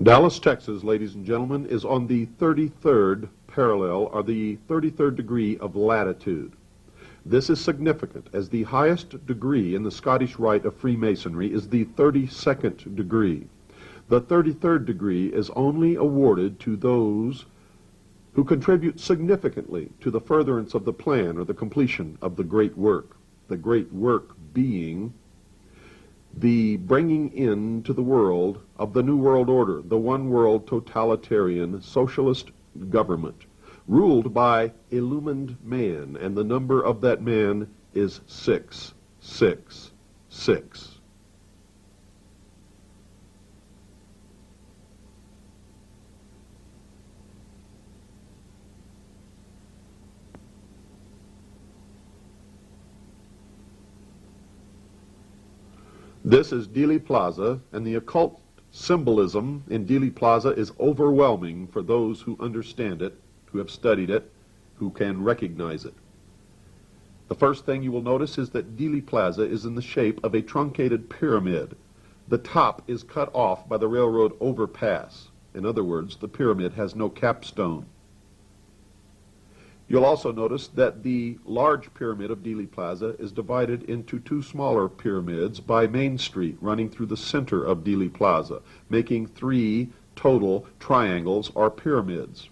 Dallas, Texas, ladies and gentlemen, is on the 33rd parallel, or the 33rd degree of latitude. This is significant, as the highest degree in the Scottish Rite of Freemasonry is the 32nd degree. The 33rd degree is only awarded to those who contribute significantly to the furtherance of the plan or the completion of the great work being the bringing into the world of the New World Order, the one world totalitarian socialist government, ruled by illumined man, and the number of that man is 666. This is Dealey Plaza, and the occult symbolism in Dealey Plaza is overwhelming for those who understand it, who have studied it, who can recognize it. The first thing you will notice is that Dealey Plaza is in the shape of a truncated pyramid. The top is cut off by the railroad overpass. In other words, the pyramid has no capstone. You'll also notice that the large pyramid of Dealey Plaza is divided into two smaller pyramids by Main Street running through the center of Dealey Plaza, making 3 total triangles or pyramids,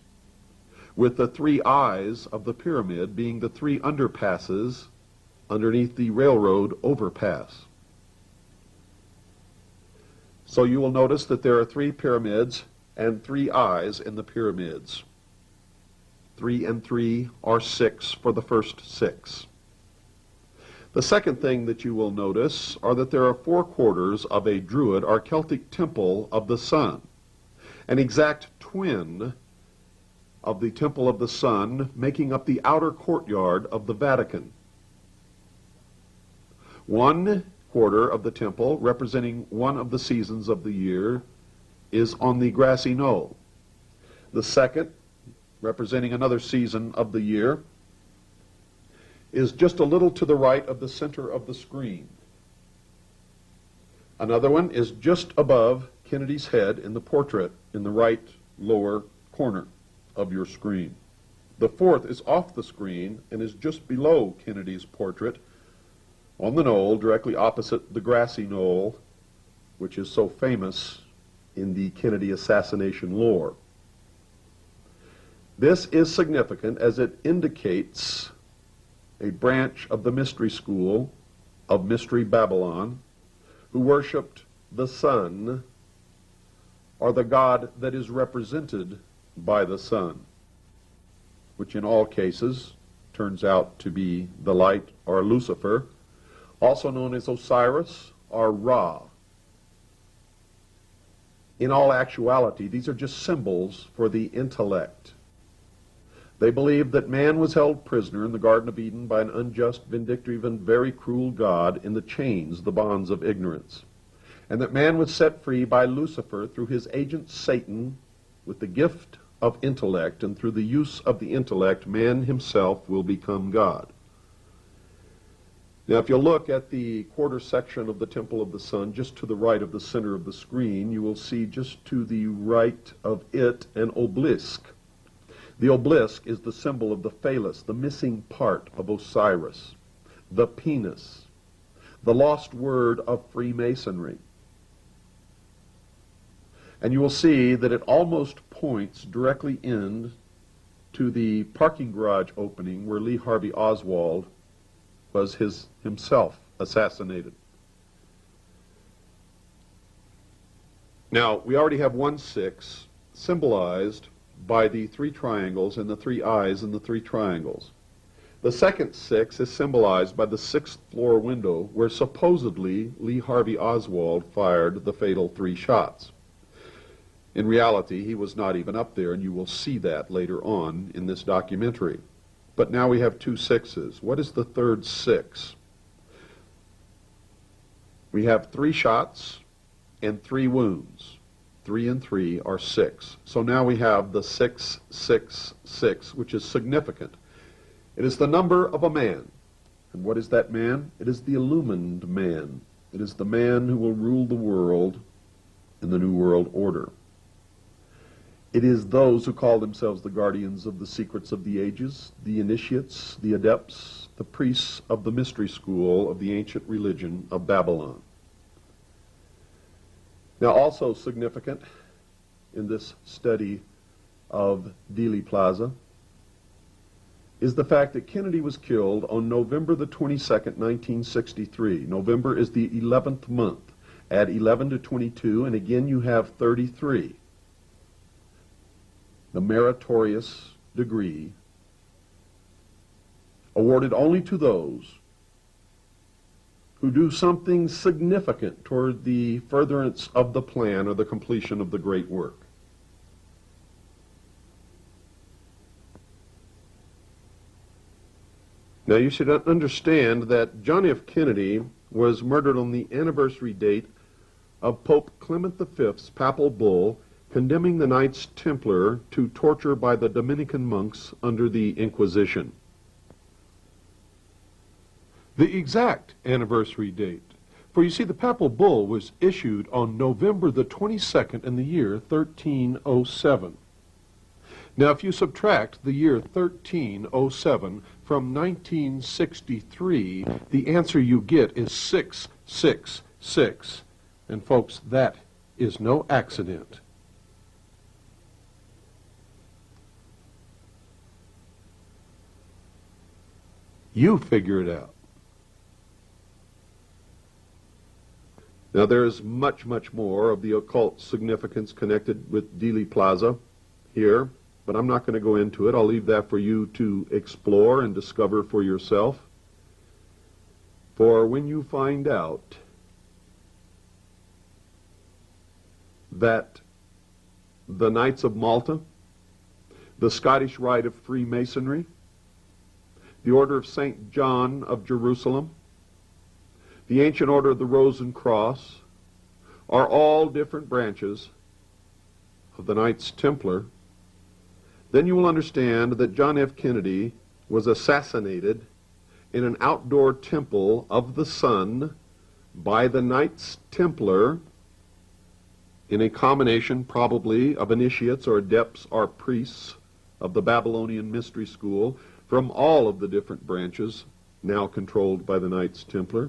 with the 3 eyes of the pyramid being the 3 underpasses underneath the railroad overpass. So you will notice that there are 3 pyramids and 3 eyes in the pyramids. 3 and 3 are 6 for the first 6. The second thing that you will notice are that there are 4 quarters of a Druid or Celtic temple of the sun, an exact twin of the temple of the sun, making up the outer courtyard of the Vatican. 1 quarter of the temple, representing one of the seasons of the year, is on the grassy knoll. The second, representing another season of the year, is just a little to the right of the center of the screen. Another one is just above Kennedy's head in the portrait in the right lower corner of your screen. The fourth is off the screen and is just below Kennedy's portrait on the knoll directly opposite the grassy knoll, which is so famous in the Kennedy assassination lore. This is significant as it indicates a branch of the mystery school of Mystery Babylon who worshipped the sun, or the god that is represented by the sun, which in all cases turns out to be the light or Lucifer, also known as Osiris or Ra. In all actuality, these are just symbols for the intellect. They believed that man was held prisoner in the Garden of Eden by an unjust, vindictive, and very cruel God in the chains, the bonds of ignorance, and that man was set free by Lucifer through his agent Satan with the gift of intellect, and through the use of the intellect, man himself will become God. Now, if you look at the quarter section of the Temple of the Sun, just to the right of the center of the screen, you will see just to the right of it an obelisk. The obelisk is the symbol of the phallus, the missing part of Osiris, the penis, the lost word of Freemasonry. And you will see that it almost points directly in to the parking garage opening where Lee Harvey Oswald was himself assassinated. Now, we already have 1/6 symbolized by the 3 triangles and the 3 eyes in the 3 triangles. The second 6 is symbolized by the 6th floor window where supposedly Lee Harvey Oswald fired the fatal 3 shots. In reality, he was not even up there, and you will see that later on in this documentary. But now we have 2 6s. What is the third 6? We have 3 shots and 3 wounds. 3 and 3 are 6. So now we have the 666, which is significant. It is the number of a man. And what is that man? It is the illumined man. It is the man who will rule the world in the New World Order. It is those who call themselves the guardians of the secrets of the ages, the initiates, the adepts, the priests of the mystery school of the ancient religion of Babylon. Now, also significant in this study of Dealey Plaza is the fact that Kennedy was killed on November the 22nd, 1963. November is the 11th month. Add 11 to 22, and again you have 33. The meritorious degree awarded only to those who do something significant toward the furtherance of the plan or the completion of the great work. Now, you should understand that John F. Kennedy was murdered on the anniversary date of Pope Clement V's papal bull condemning the Knights Templar to torture by the Dominican monks under the Inquisition. The exact anniversary date, for you see the papal bull was issued on November the 22nd in the year 1307. Now, if you subtract the year 1307 from 1963, the answer you get is 666. And folks, that is no accident. You figure it out. Now, there is much, much more of the occult significance connected with Dealey Plaza here, but I'm not going to go into it. I'll leave that for you to explore and discover for yourself. For when you find out that the Knights of Malta, the Scottish Rite of Freemasonry, the Order of St. John of Jerusalem, the Ancient Order of the Rose and Cross, are all different branches of the Knights Templar, then you will understand that John F. Kennedy was assassinated in an outdoor temple of the sun by the Knights Templar in a combination probably of initiates or adepts or priests of the Babylonian mystery school from all of the different branches now controlled by the Knights Templar.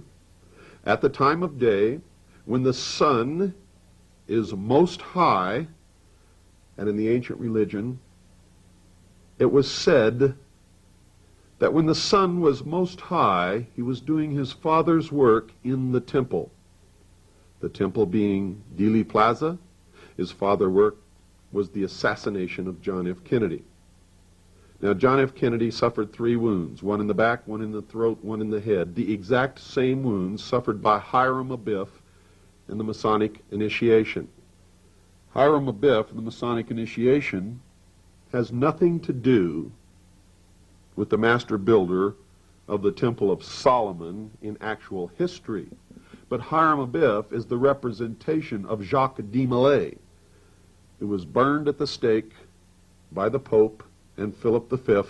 At the time of day when the sun is most high, and in the ancient religion it was said that when the sun was most high, he was doing his father's work in the temple. The temple being Dealey Plaza, his father's work was the assassination of John F. Kennedy. Now, John F. Kennedy suffered 3 wounds, one in the back, one in the throat, one in the head, the exact same wounds suffered by Hiram Abiff in the Masonic initiation. Hiram Abiff in the Masonic initiation has nothing to do with the master builder of the Temple of Solomon in actual history. But Hiram Abiff is the representation of Jacques de Molay, who was burned at the stake by the Pope and Philip V,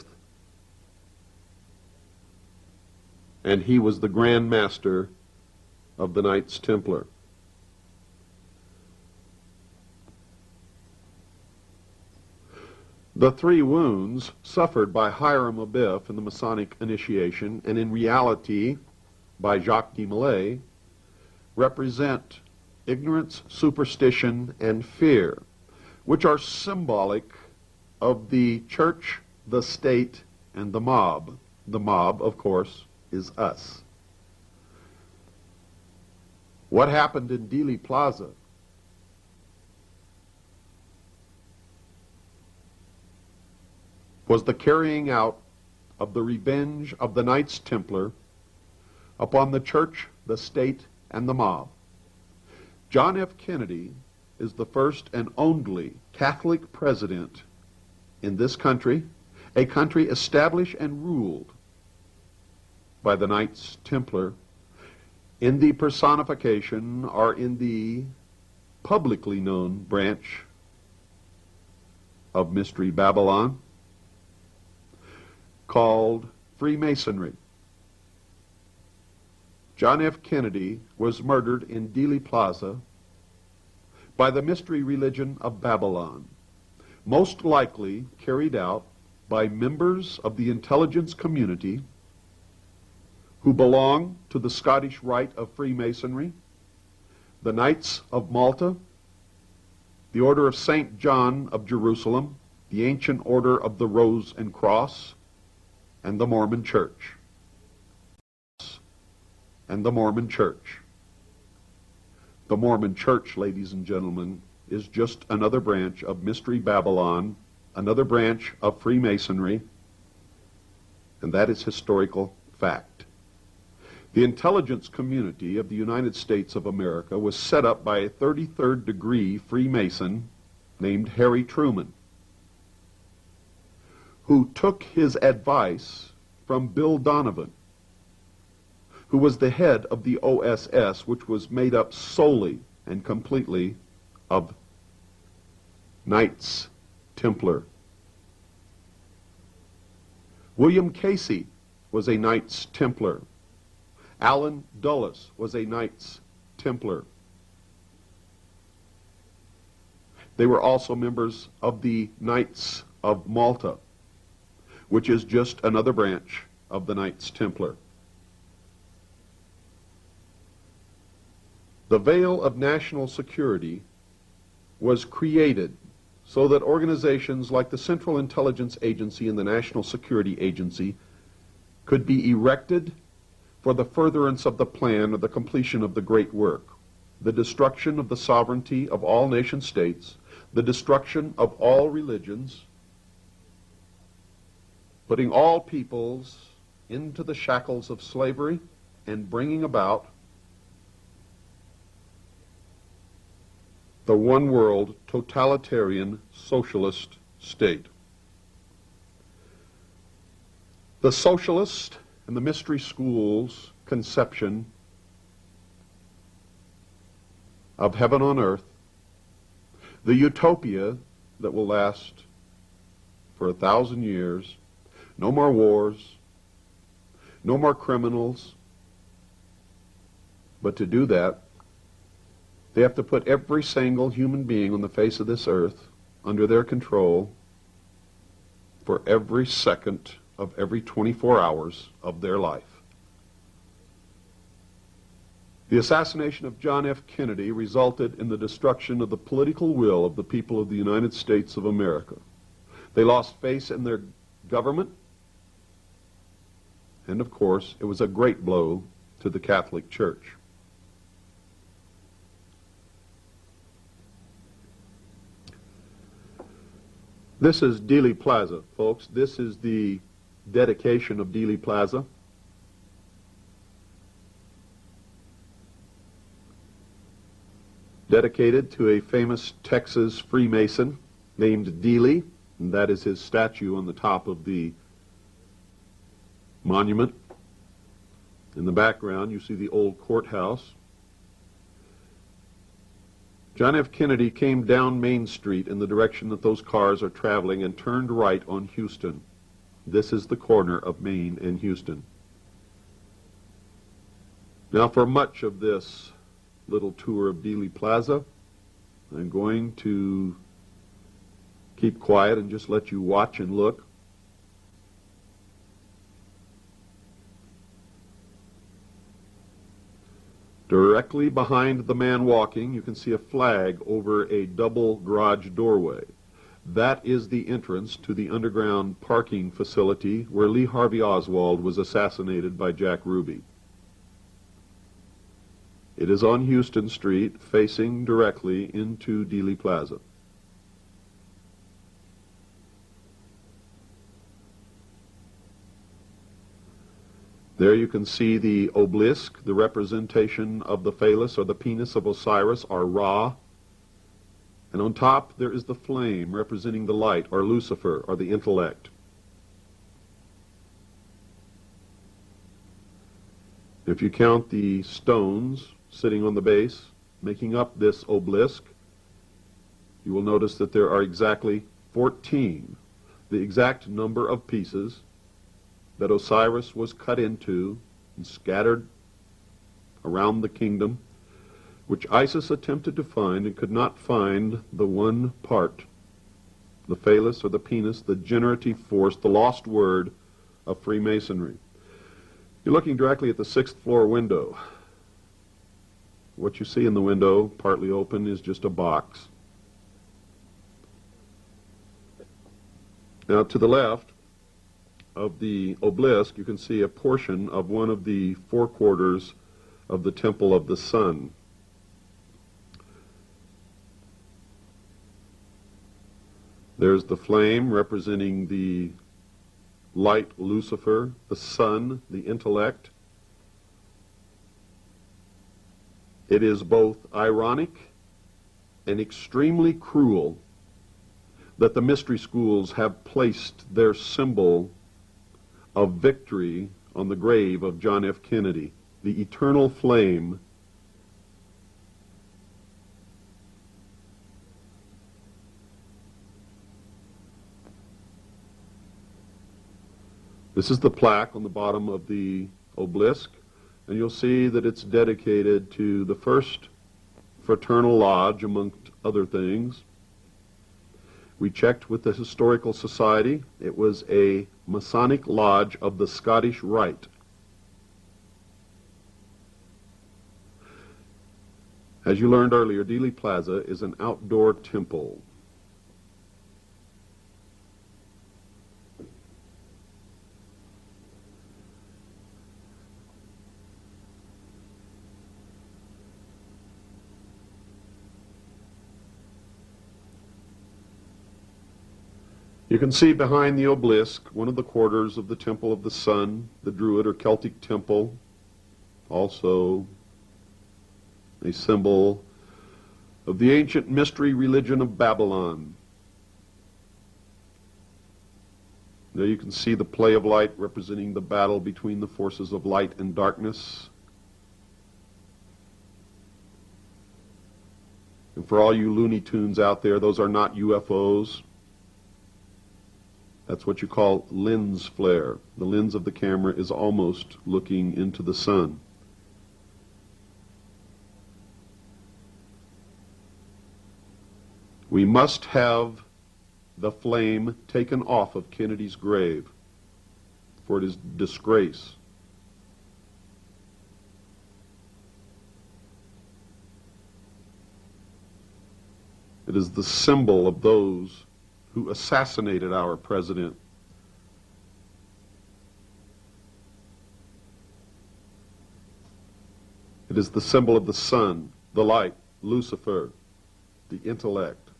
and he was the Grand Master of the Knights Templar. The 3 wounds suffered by Hiram Abiff in the Masonic initiation, and in reality by Jacques de Molay, represent ignorance, superstition, and fear, which are symbolic of the church, the state, and the mob. The mob, of course, is us. What happened in Dealey Plaza was the carrying out of the revenge of the Knights Templar upon the church, the state, and the mob. John F. Kennedy is the first and only Catholic president in this country, a country established and ruled by the Knights Templar in the personification or in the publicly known branch of Mystery Babylon called Freemasonry. John F. Kennedy was murdered in Dealey Plaza by the mystery religion of Babylon. most likely carried out by members of the intelligence community who belong to the Scottish Rite of Freemasonry, the Knights of Malta, the Order of St. John of Jerusalem, the Ancient Order of the Rose and Cross, and the Mormon Church. And the Mormon Church. The Mormon Church, ladies and gentlemen, is just another branch of Mystery Babylon, another branch of Freemasonry, and that is historical fact. The intelligence community of the United States of America was set up by a 33rd degree Freemason named Harry Truman, who took his advice from Bill Donovan, who was the head of the OSS, which was made up solely and completely of Knights Templar. William Casey was a Knights Templar. Allen Dulles was a Knights Templar. They were also members of the Knights of Malta, which is just another branch of the Knights Templar. The veil of national security was created so that organizations like the Central Intelligence Agency and the National Security Agency could be erected for the furtherance of the plan or the completion of the great work, the destruction of the sovereignty of all nation states, the destruction of all religions, putting all peoples into the shackles of slavery, and bringing about the one world totalitarian socialist state. The socialist and the mystery schools' conception of heaven on earth, the utopia that will last for 1,000 years, no more wars, no more criminals, but to do that, they have to put every single human being on the face of this earth under their control for every second of every 24 hours of their life. The assassination of John F. Kennedy resulted in the destruction of the political will of the people of the United States of America. They lost faith in their government, and of course, it was a great blow to the Catholic Church. This is Dealey Plaza, folks. This is the dedication of Dealey Plaza. Dedicated to a famous Texas Freemason named Dealey, and that is his statue on the top of the monument. In the background, you see the old courthouse. John F. Kennedy came down Main Street in the direction that those cars are traveling and turned right on Houston. This is the corner of Main and Houston. Now, for much of this little tour of Dealey Plaza, I'm going to keep quiet and just let you watch and look. Directly behind the man walking, you can see a flag over a double garage doorway. That is the entrance to the underground parking facility where Lee Harvey Oswald was assassinated by Jack Ruby. It is on Houston Street, facing directly into Dealey Plaza. There you can see the obelisk, the representation of the phallus or the penis of Osiris or Ra. And on top there is the flame representing the light or Lucifer or the intellect. If you count the stones sitting on the base, making up this obelisk, you will notice that there are exactly 14, the exact number of pieces that Osiris was cut into and scattered around the kingdom, which ISIS attempted to find and could not find the one part the phallus or the penis, the generative force, the lost word of Freemasonry. You're looking directly at the 6th floor window. What you see in the window, partly open, is just a box. Now, to the left of the obelisk, you can see a portion of one of the 4 quarters of the Temple of the Sun. There's the flame representing the light Lucifer, the sun, the intellect. It is both ironic and extremely cruel that the mystery schools have placed their symbol of victory on the grave of John F. Kennedy, the eternal flame. This is the plaque on the bottom of the obelisk, and you'll see that it's dedicated to the first fraternal lodge, amongst other things. We checked with the Historical Society. It was a Masonic lodge of the Scottish Rite. As you learned earlier, Dealey Plaza is an outdoor temple. You can see behind the obelisk one of the quarters of the Temple of the Sun, the Druid or Celtic temple, also a symbol of the ancient mystery religion of Babylon. There you can see the play of light representing the battle between the forces of light and darkness. And for all you Looney Tunes out there, those are not UFOs. That's what you call lens flare. The lens of the camera is almost looking into the sun. We must have the flame taken off of Kennedy's grave, for it is disgrace. It is the symbol of those who assassinated our president. It is the symbol of the sun, the light, Lucifer, the intellect.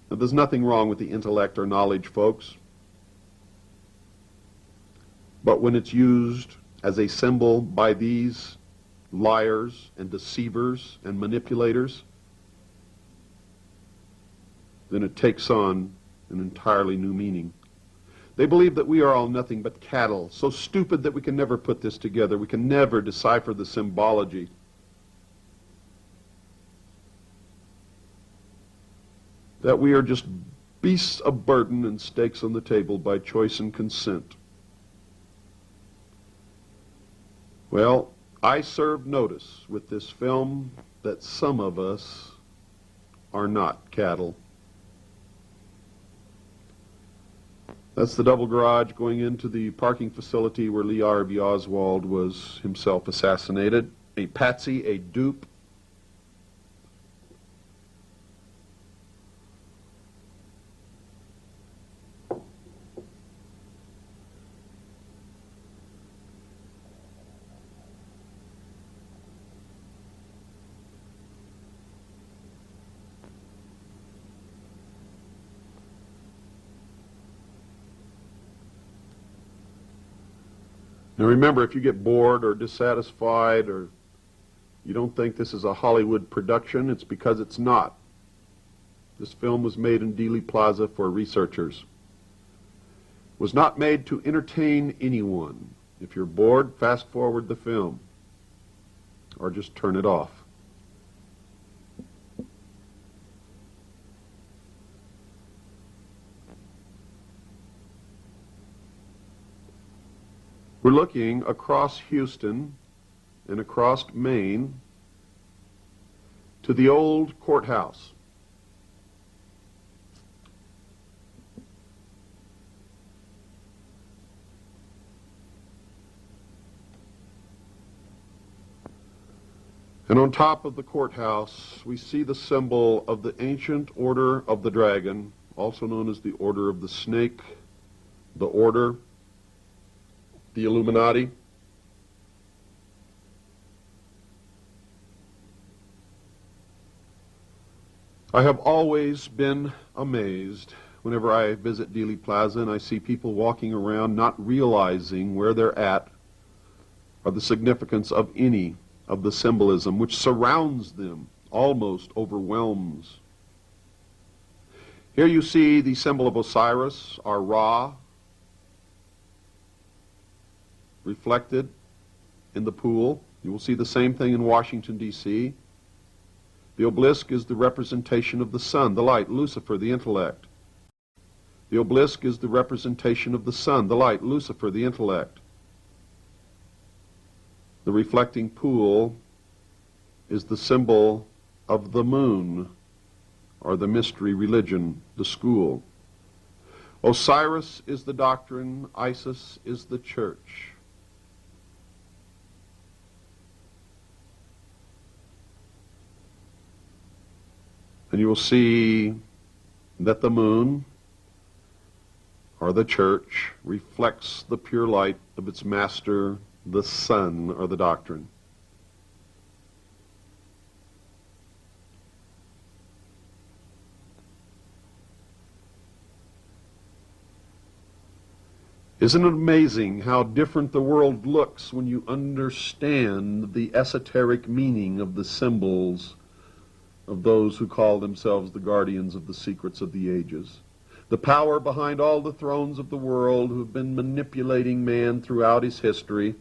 Now, there's nothing wrong with the intellect or knowledge, folks. But when it's used as a symbol by these liars and deceivers and manipulators, then it takes on an entirely new meaning. They believe that we are all nothing but cattle, so stupid that we can never put this together. We can never decipher the symbology. That we are just beasts of burden and stakes on the table by choice and consent. Well, I serve notice with this film that some of us are not cattle. That's the double garage going into the parking facility where Lee Harvey Oswald was himself assassinated. A patsy, a dupe. Now remember, if you get bored or dissatisfied or you don't think this is a Hollywood production, it's because it's not. This film was made in Dealey Plaza for researchers. It was not made to entertain anyone. If you're bored, fast forward the film or just turn it off. We're looking across Houston and across Maine to the old courthouse. And on top of the courthouse, we see the symbol of the ancient Order of the Dragon, also known as the Order of the Snake, the Order, the Illuminati. I have always been amazed whenever I visit Dealey Plaza and I see people walking around not realizing where they're at or the significance of any of the symbolism which surrounds them, almost overwhelms. Here you see the symbol of Osiris, or Ra, reflected in the pool. You will see the same thing in Washington, D.C. The obelisk is the representation of the sun, the light, Lucifer, the intellect. The obelisk is the representation of the sun, the light, Lucifer, the intellect. The reflecting pool is the symbol of the moon, or the mystery religion, the school. Osiris is the doctrine, Isis is the church. And you will see that the moon, or the church, reflects the pure light of its master, the sun, or the doctrine. Isn't it amazing how different the world looks when you understand the esoteric meaning of the symbols of those who call themselves the guardians of the secrets of the ages? The power behind all the thrones of the world who have been manipulating man throughout his history.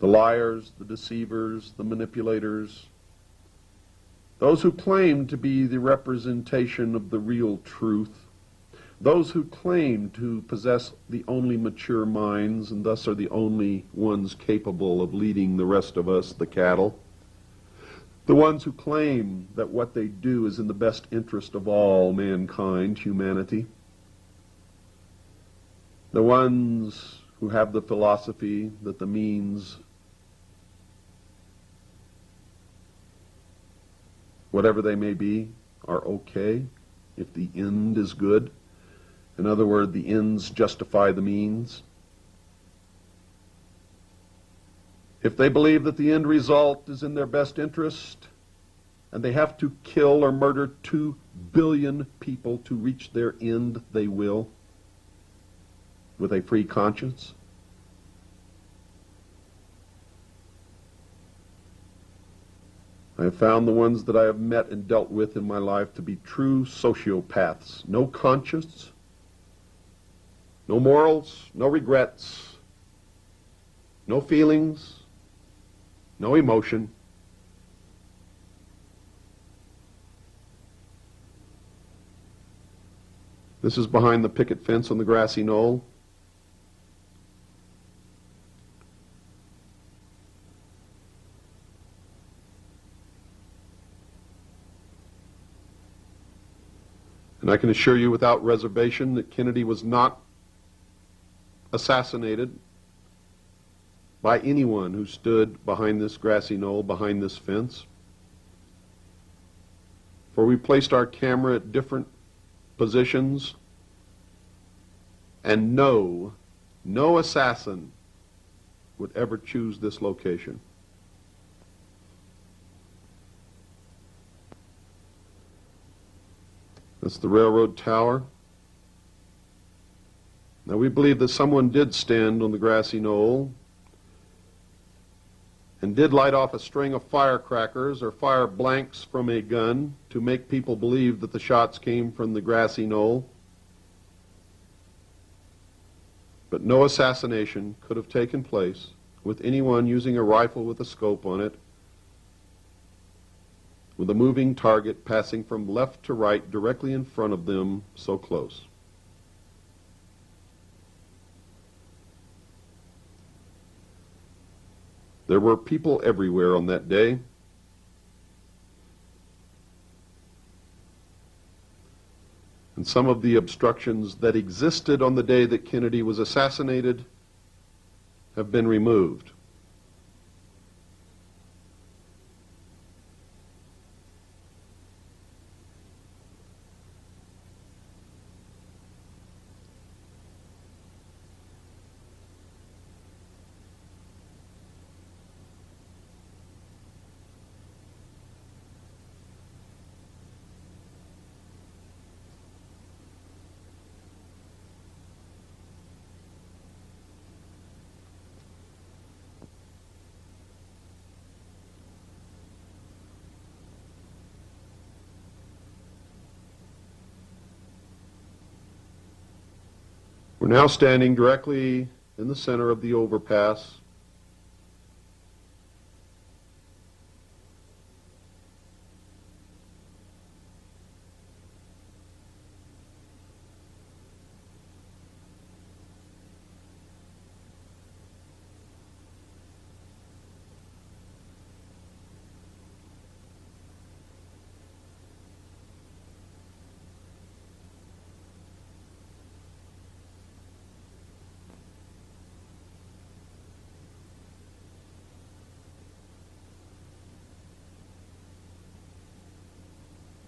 The liars, the deceivers, the manipulators, those who claim to be the representation of the real truth, those who claim to possess the only mature minds and thus are the only ones capable of leading the rest of us, the cattle, the ones who claim that what they do is in the best interest of all mankind, humanity, the ones who have the philosophy that the means, whatever they may be, are okay if the end is good. In other words, the ends justify the means. If they believe that the end result is in their best interest and they have to kill or murder 2 billion people to reach their end, they will, with a free conscience. I have found the ones that I have met and dealt with in my life to be true sociopaths. No conscience, no morals, no regrets, no feelings, no emotion. This is behind the picket fence on the grassy knoll. And I can assure you without reservation that Kennedy was not assassinated by anyone who stood behind this grassy knoll, behind this fence. For we placed our camera at different positions, and no assassin would ever choose this location. That's the railroad tower. Now we believe that someone did stand on the grassy knoll and did light off a string of firecrackers or fire blanks from a gun to make people believe that the shots came from the grassy knoll. But no assassination could have taken place with anyone using a rifle with a scope on it, with a moving target passing from left to right directly in front of them, so close. There were people everywhere on that day. And some of the obstructions that existed on the day that Kennedy was assassinated have been removed. We're now standing directly in the center of the overpass.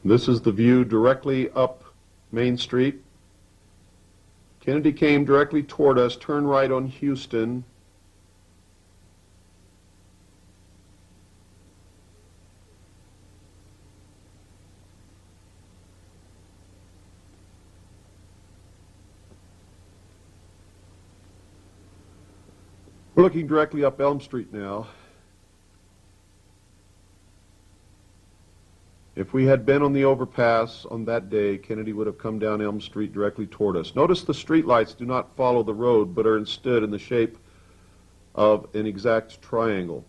This is the view directly up Main Street. Kennedy came directly toward us, turned right on Houston. We're looking directly up Elm Street now. If we had been on the overpass on that day, Kennedy would have come down Elm Street directly toward us. Notice the streetlights do not follow the road, but are instead in the shape of an exact triangle.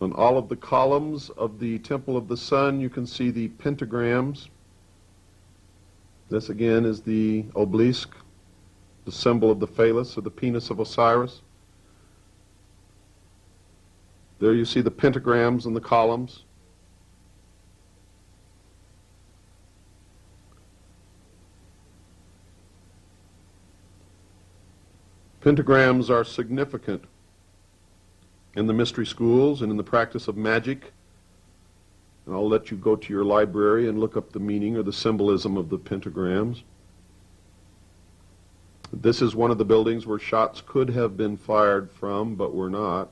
On all of the columns of the Temple of the Sun, you can see the pentagrams. This again is the obelisk, the symbol of the phallus, or the penis of Osiris. There you see the pentagrams in the columns. Pentagrams are significant in the mystery schools and in the practice of magic. And I'll let you go to your library and look up the meaning or the symbolism of the pentagrams. This is one of the buildings where shots could have been fired from, but were not.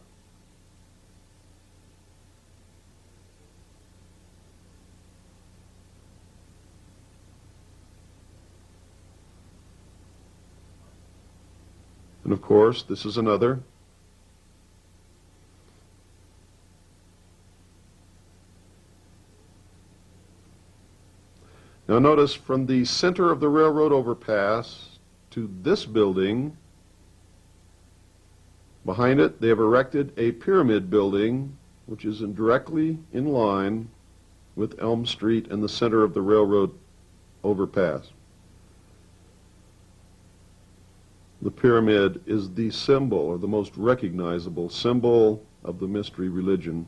And of course, this is another. Now notice from the center of the railroad overpass to this building, behind it they have erected a pyramid building which is directly in line with Elm Street and the center of the railroad overpass. The pyramid is the symbol, or the most recognizable symbol, of the mystery religion.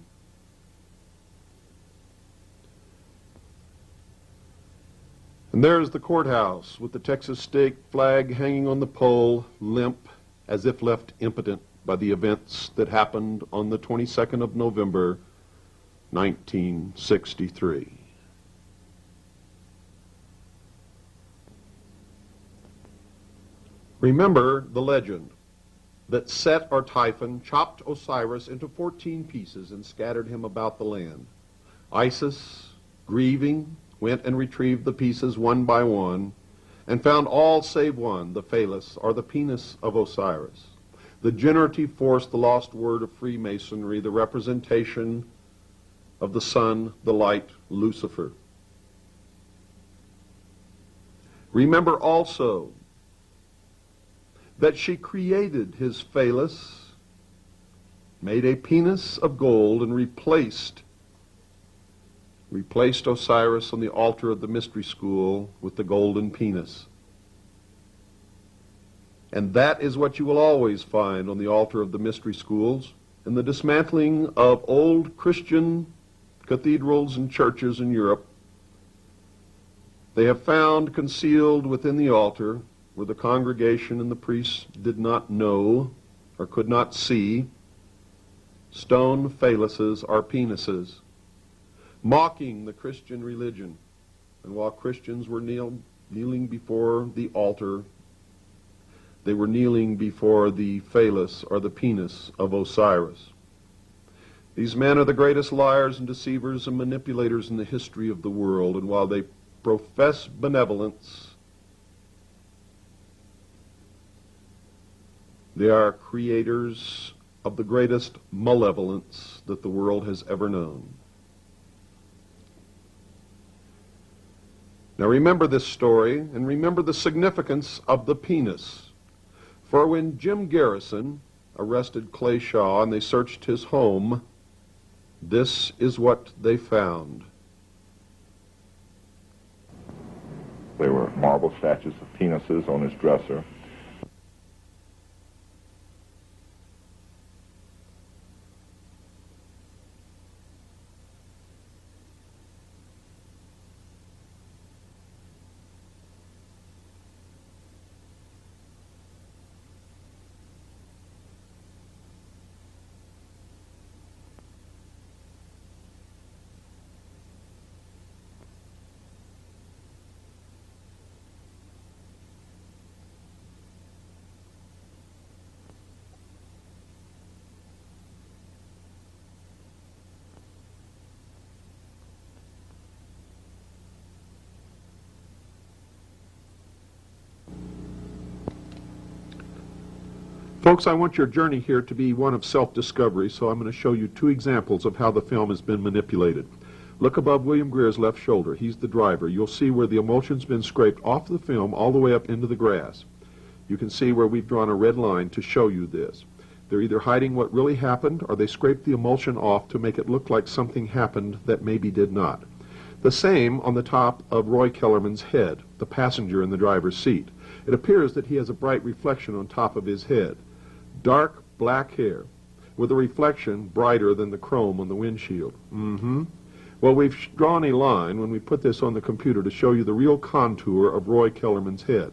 And there's the courthouse with the Texas state flag hanging on the pole, limp, as if left impotent by the events that happened on the 22nd of November, 1963. Remember the legend that Set or Typhon chopped Osiris into 14 pieces and scattered him about the land. Isis, grieving, went and retrieved the pieces one by one and found all save one, the phallus, or the penis of Osiris. The generative force, the lost word of Freemasonry, the representation of the sun, the light, Lucifer. Remember also that she created his phallus, made a penis of gold, and replaced Osiris on the altar of the mystery school with the golden penis. And that is what you will always find on the altar of the mystery schools in the dismantling of old Christian cathedrals and churches in Europe. They have found concealed within the altar where the congregation and the priests did not know or could not see, stone phalluses are penises, mocking the Christian religion. And while Christians were kneeling before the altar, they were kneeling before the phallus or the penis of Osiris. These men are the greatest liars and deceivers and manipulators in the history of the world, and while they profess benevolence, they are creators of the greatest malevolence that the world has ever known. Now remember this story, and remember the significance of the penis. For when Jim Garrison arrested Clay Shaw and they searched his home, this is what they found. There were marble statues of penises on his dresser. Folks, I want your journey here to be one of self-discovery, so I'm going to show you two examples of how the film has been manipulated. Look above William Greer's left shoulder. He's the driver. You'll see where the emulsion's been scraped off the film all the way up into the grass. You can see where we've drawn a red line to show you this. They're either hiding what really happened, or they scraped the emulsion off to make it look like something happened that maybe did not. The same on the top of Roy Kellerman's head, the passenger in the driver's seat. It appears that he has a bright reflection on top of his head. Dark black hair with a reflection brighter than the chrome on the windshield. Well, we've drawn a line when we put this on the computer to show you the real contour of Roy Kellerman's head.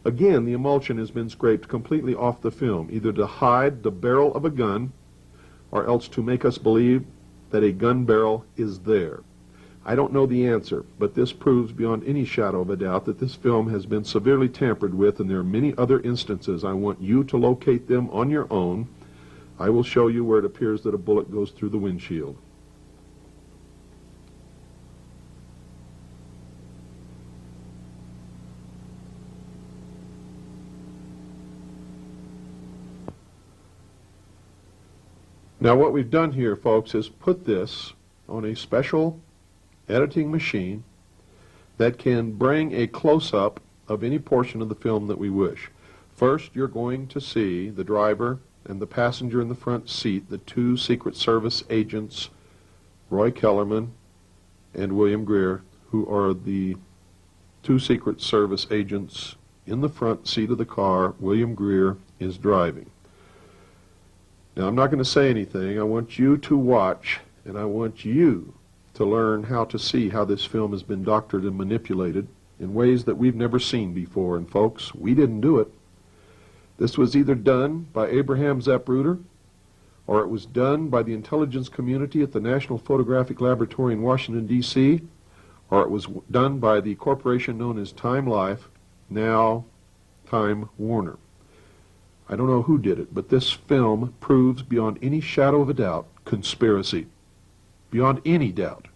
Again, the emulsion has been scraped completely off the film, either to hide the barrel of a gun or else to make us believe that a gun barrel is there. I don't know the answer, but this proves beyond any shadow of a doubt that this film has been severely tampered with, and there are many other instances. I want you to locate them on your own. I will show you where it appears that a bullet goes through the windshield. Now what we've done here, folks, is put this on a special editing machine that can bring a close-up of any portion of the film that we wish. First, you're going to see the driver and the passenger in the front seat, the two Secret Service agents, Roy Kellerman and William Greer, who are the two Secret Service agents in the front seat of the car. William Greer is driving. Now, I'm not going to say anything. I want you to watch, and I want you to learn how to see how this film has been doctored and manipulated in ways that we've never seen before. And folks, we didn't do it. This was either done by Abraham Zapruder, or it was done by the intelligence community at the National Photographic Laboratory in Washington, D.C., or it was done by the corporation known as Time Life, now Time Warner. I don't know who did it, but this film proves beyond any shadow of a doubt conspiracy. Beyond any doubt.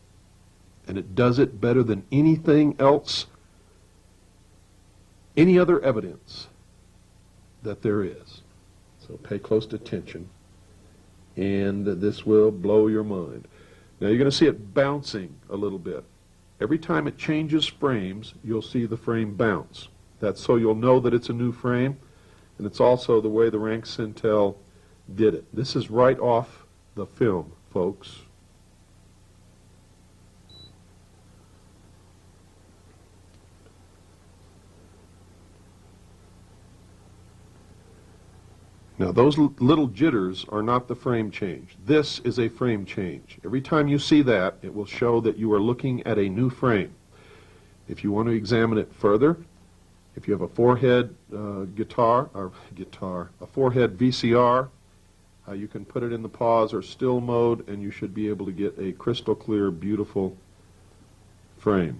And it does it better than anything else, any other evidence that there is. So pay close attention, and this will blow your mind. Now you're going to see it bouncing a little bit. Every time it changes frames, you'll see the frame bounce. That's so you'll know that it's a new frame, and it's also the way the Rank Centel did it. This is right off the film, folks. Now those little jitters are not the frame change. This is a frame change. Every time you see that, it will show that you are looking at a new frame. If you want to examine it further, If you have a four-head a four-head VCR, you can put it in the pause or still mode, and you should be able to get a crystal clear, beautiful frame.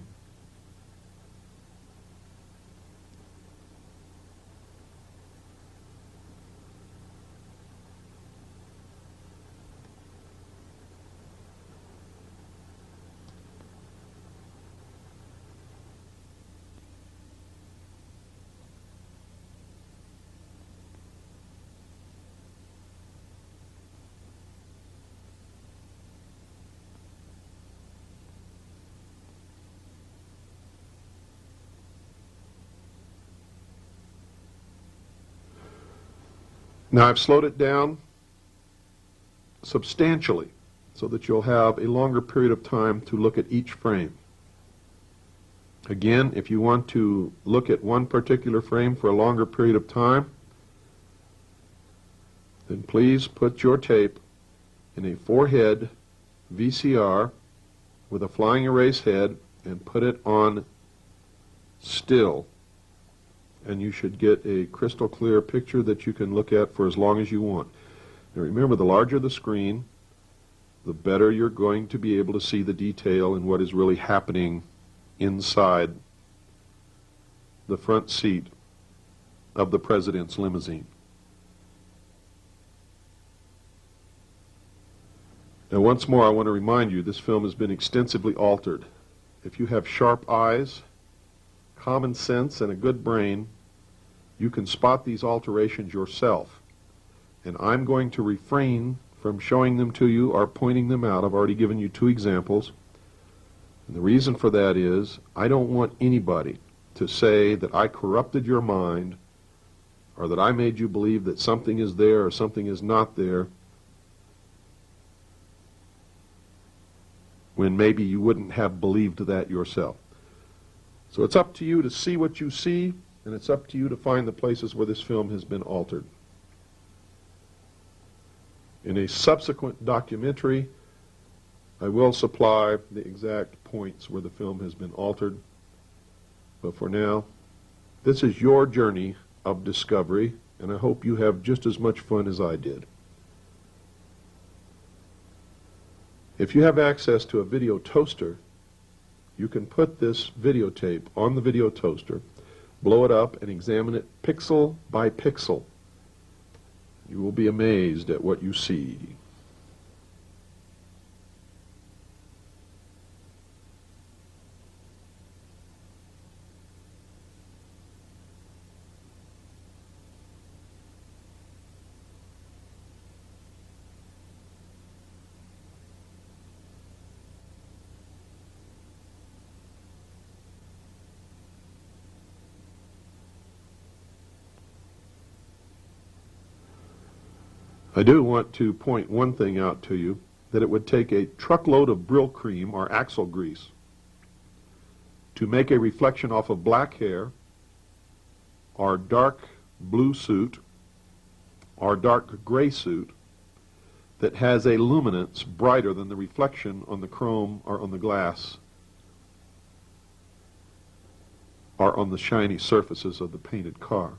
Now I've slowed it down substantially so that you'll have a longer period of time to look at each frame. Again, if you want to look at one particular frame for a longer period of time, then please put your tape in a four-head VCR with a flying erase head and put it on still, and you should get a crystal clear picture that you can look at for as long as you want. Now remember, the larger the screen, the better you're going to be able to see the detail and what is really happening inside the front seat of the president's limousine. Now once more, I want to remind you, this film has been extensively altered. If you have sharp eyes, common sense, and a good brain, you can spot these alterations yourself. And I'm going to refrain from showing them to you or pointing them out. I've already given you two examples. And the reason for that is I don't want anybody to say that I corrupted your mind or that I made you believe that something is there or something is not there, when maybe you wouldn't have believed that yourself. So it's up to you to see what you see, and it's up to you to find the places where this film has been altered. In a subsequent documentary, I will supply the exact points where the film has been altered. But for now, this is your journey of discovery, and I hope you have just as much fun as I did. If you have access to a video toaster, you can put this videotape on the video toaster, blow it up, and examine it pixel by pixel. You will be amazed at what you see. I do want to point one thing out to you, that it would take a truckload of Brill cream or axle grease to make a reflection off of black hair or dark blue suit or dark gray suit that has a luminance brighter than the reflection on the chrome or on the glass or on the shiny surfaces of the painted car.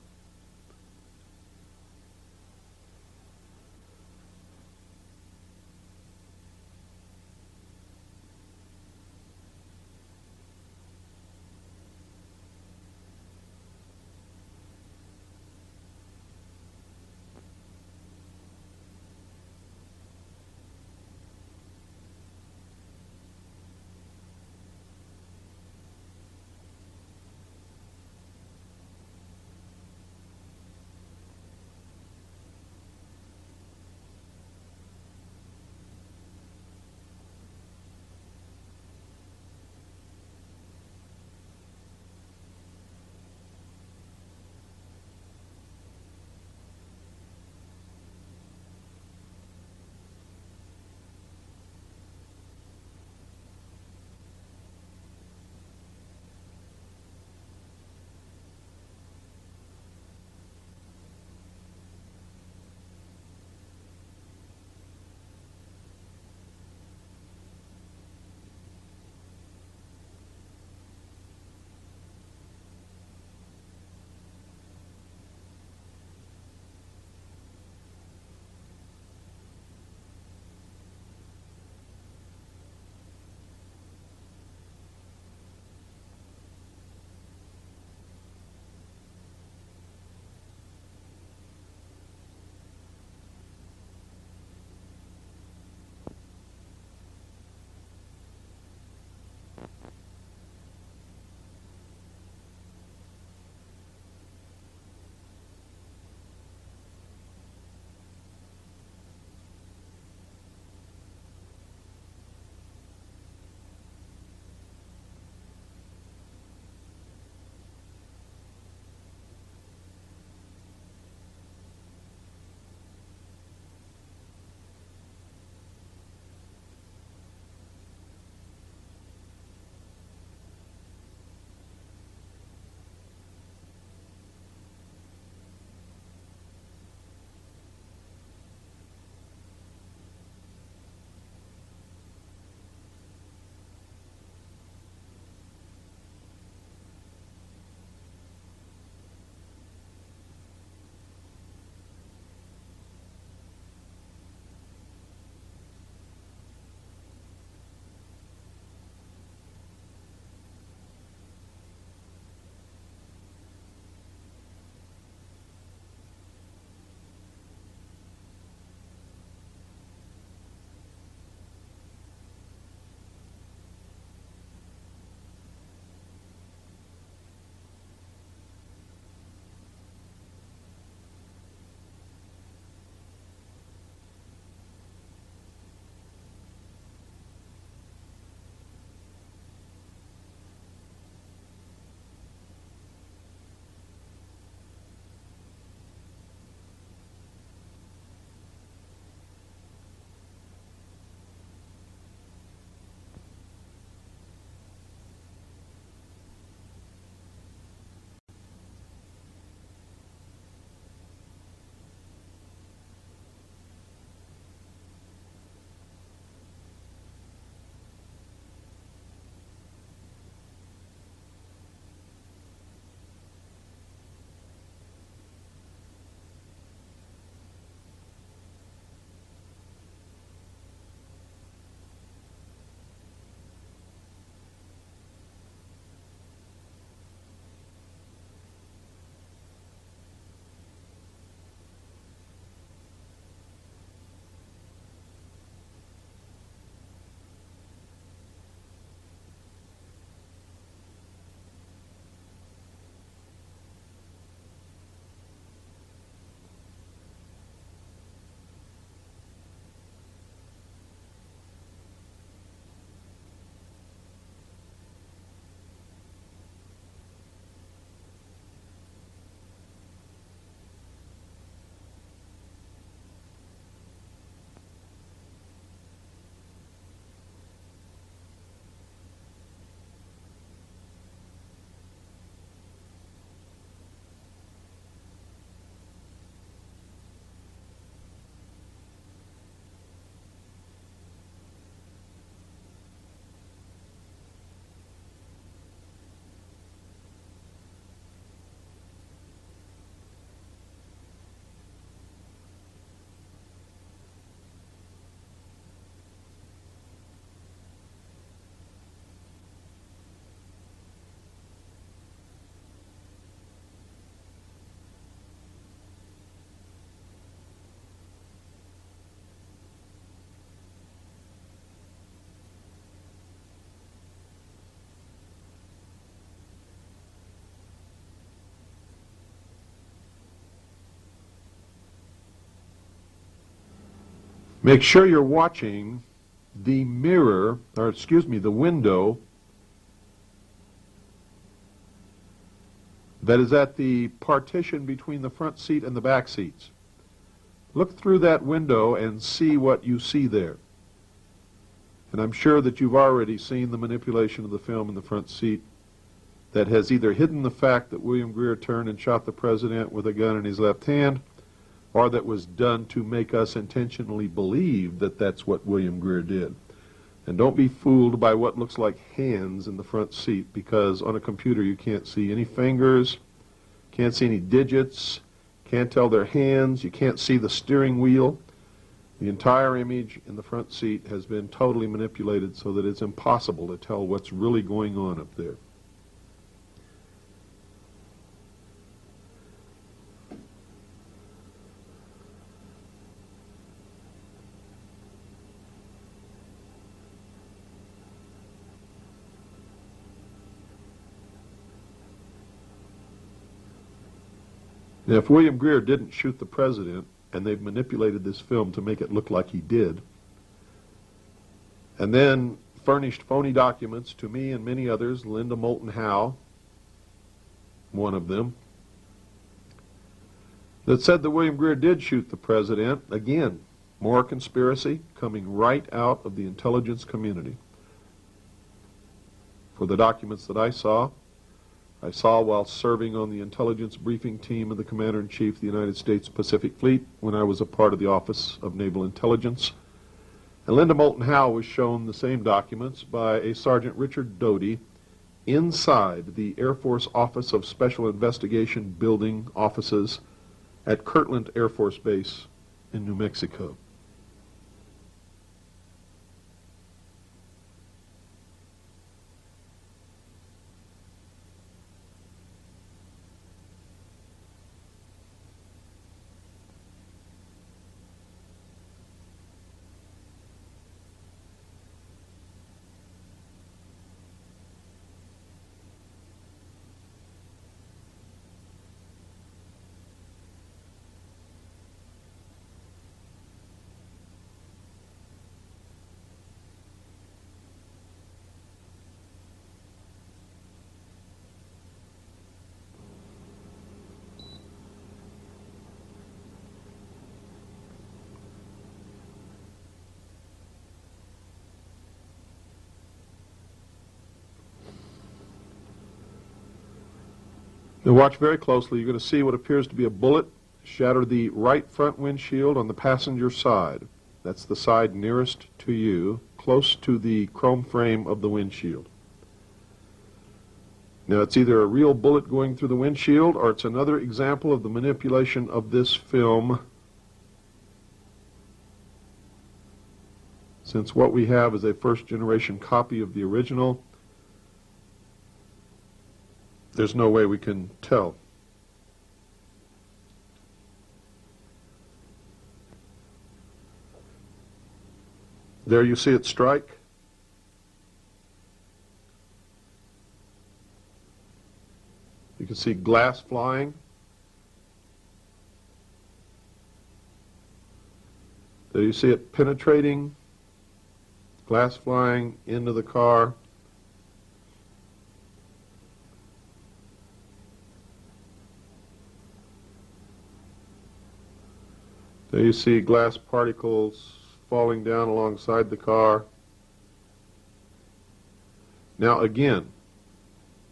Make sure you're watching the mirror, or excuse me, the window that is at the partition between the front seat and the back seats. Look through that window and see what you see there. And I'm sure that you've already seen the manipulation of the film in the front seat that has either hidden the fact that William Greer turned and shot the president with a gun in his left hand, or that was done to make us intentionally believe that that's what William Greer did. And don't be fooled by what looks like hands in the front seat, because on a computer you can't see any fingers, can't see any digits, can't tell their hands, you can't see the steering wheel. The entire image in the front seat has been totally manipulated so that it's impossible to tell what's really going on up there. Now, if William Greer didn't shoot the president, and they've manipulated this film to make it look like he did, and then furnished phony documents to me and many others, Linda Moulton Howe, one of them, that said that William Greer did shoot the president, again, more conspiracy coming right out of the intelligence community. For the documents that I saw while serving on the intelligence briefing team of the Commander-in-Chief of the United States Pacific Fleet when I was a part of the Office of Naval Intelligence. And Linda Moulton Howe was shown the same documents by a Sergeant Richard Doty inside the Air Force Office of Special Investigation building offices at Kirtland Air Force Base in New Mexico. Now watch very closely. You're going to see what appears to be a bullet shatter the right front windshield on the passenger side. That's the side nearest to you, close to the chrome frame of the windshield. Now it's either a real bullet going through the windshield, or it's another example of the manipulation of this film, since what we have is a first-generation copy of the original. There's no way we can tell. There you see it strike. You can see glass flying. There you see it penetrating, glass flying into the car. There you see glass particles falling down alongside the car. Now again,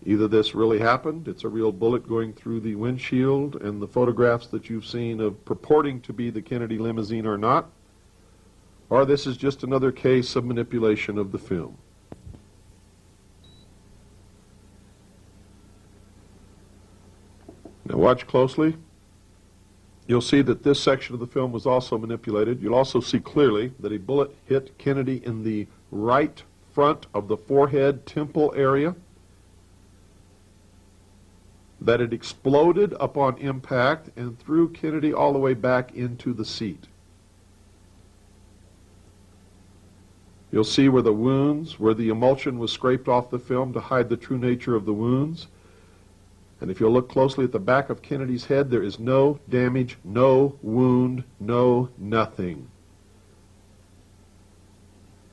either this really happened, it's a real bullet going through the windshield, and the photographs that you've seen of purporting to be the Kennedy limousine are not, or this is just another case of manipulation of the film. Now watch closely. You'll see that this section of the film was also manipulated. You'll also see clearly that a bullet hit Kennedy in the right front of the forehead temple area, that it exploded upon impact and threw Kennedy all the way back into the seat. You'll see where the wounds, where the emulsion was scraped off the film to hide the true nature of the wounds. And if you'll look closely at the back of Kennedy's head, there is no damage, no wound, no nothing.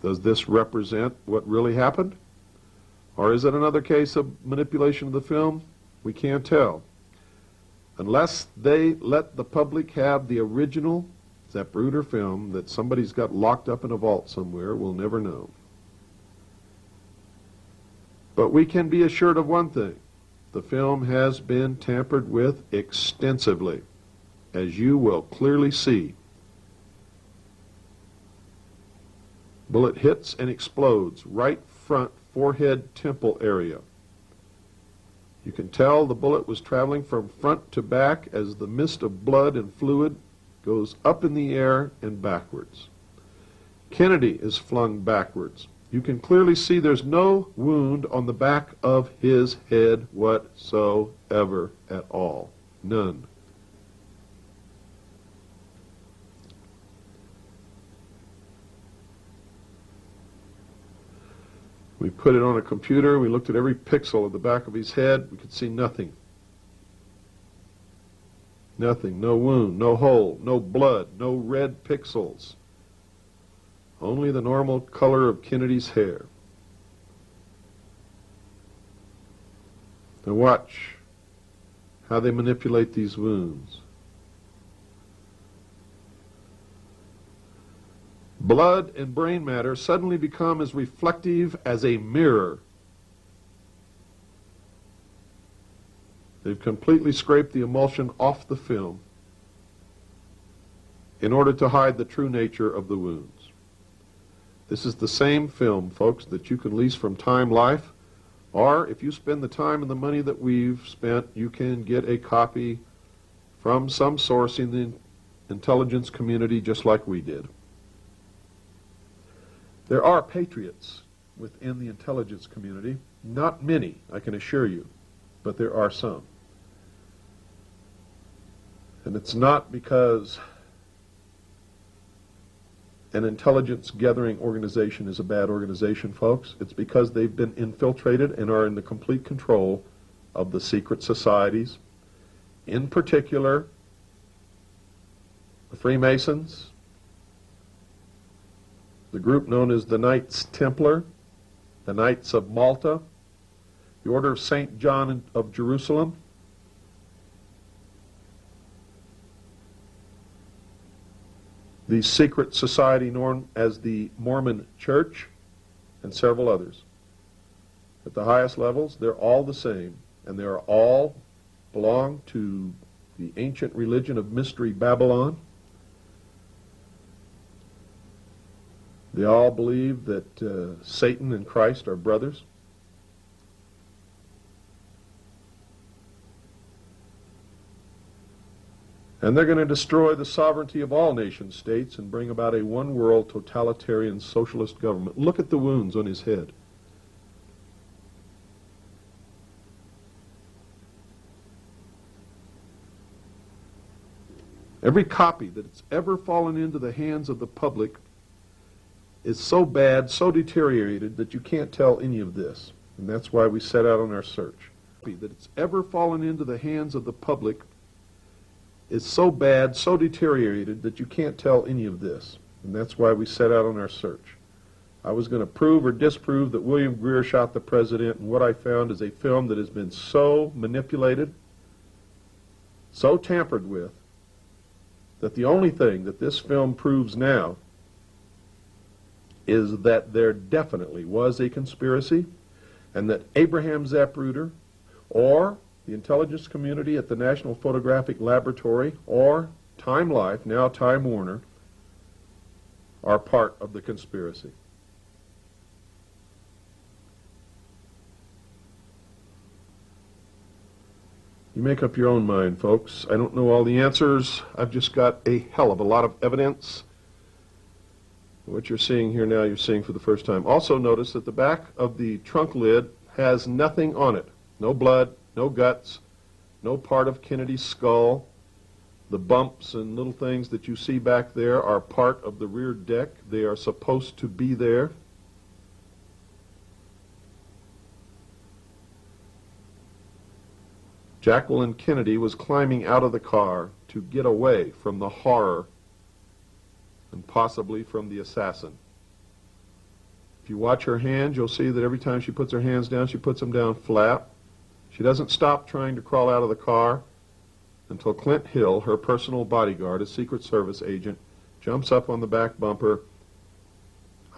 Does this represent what really happened? Or is it another case of manipulation of the film? We can't tell. Unless they let the public have the original Zapruder film that somebody's got locked up in a vault somewhere, we'll never know. But we can be assured of one thing. The film has been tampered with extensively, as you will clearly see. Bullet hits and explodes right front forehead temple area. You can tell the bullet was traveling from front to back as the mist of blood and fluid goes up in the air and backwards. Kennedy is flung backwards. You can clearly see there's no wound on the back of his head whatsoever at all. None. We put it on a computer, we looked at every pixel of the back of his head, we could see nothing. Nothing, no wound, no hole, no blood, no red pixels. Only the normal color of Kennedy's hair. Now watch how they manipulate these wounds. Blood and brain matter suddenly become as reflective as a mirror. They've completely scraped the emulsion off the film in order to hide the true nature of the wounds. This is the same film, folks, that you can lease from Time Life, or if you spend the time and the money that we've spent, you can get a copy from some source in the intelligence community just like we did. There are patriots within the intelligence community. Not many, I can assure you, but there are some. And it's not because an intelligence gathering organization is a bad organization, folks. It's because they've been infiltrated and are in the complete control of the secret societies, in particular the Freemasons, the group known as the Knights Templar, the Knights of Malta, the Order of St. John of Jerusalem, the secret society known as the Mormon Church, and several others. At the highest levels, they're all the same, and they are all belong to the ancient religion of Mystery Babylon. They all believe that Satan and Christ are brothers. And they're going to destroy the sovereignty of all nation states and bring about a one-world totalitarian socialist government. Look at the wounds on his head. Every copy that's ever fallen into the hands of the public is so bad, so deteriorated, that you can't tell any of this. And that's why we set out on our search. That it's ever fallen into the hands of the public is so bad, so deteriorated, that you can't tell any of this. And that's why we set out on our search. I was going to prove or disprove that William Greer shot the president, and what I found is a film that has been so manipulated, so tampered with, that the only thing that this film proves now is that there definitely was a conspiracy, and that Abraham Zapruder, or the intelligence community at the National Photographic Laboratory, or Time Life, now Time Warner, are part of the conspiracy. You make up your own mind, folks. I don't know all the answers. I've just got a hell of a lot of evidence. What you're seeing here now, you're seeing for the first time. Also notice that the back of the trunk lid has nothing on it. No blood, no guts, no part of Kennedy's skull. The bumps and little things that you see back there are part of the rear deck. They are supposed to be there. Jacqueline Kennedy was climbing out of the car to get away from the horror and possibly from the assassin. If you watch her hands, you'll see that every time she puts her hands down, she puts them down flat. She doesn't stop trying to crawl out of the car until Clint Hill, her personal bodyguard, a Secret Service agent, jumps up on the back bumper.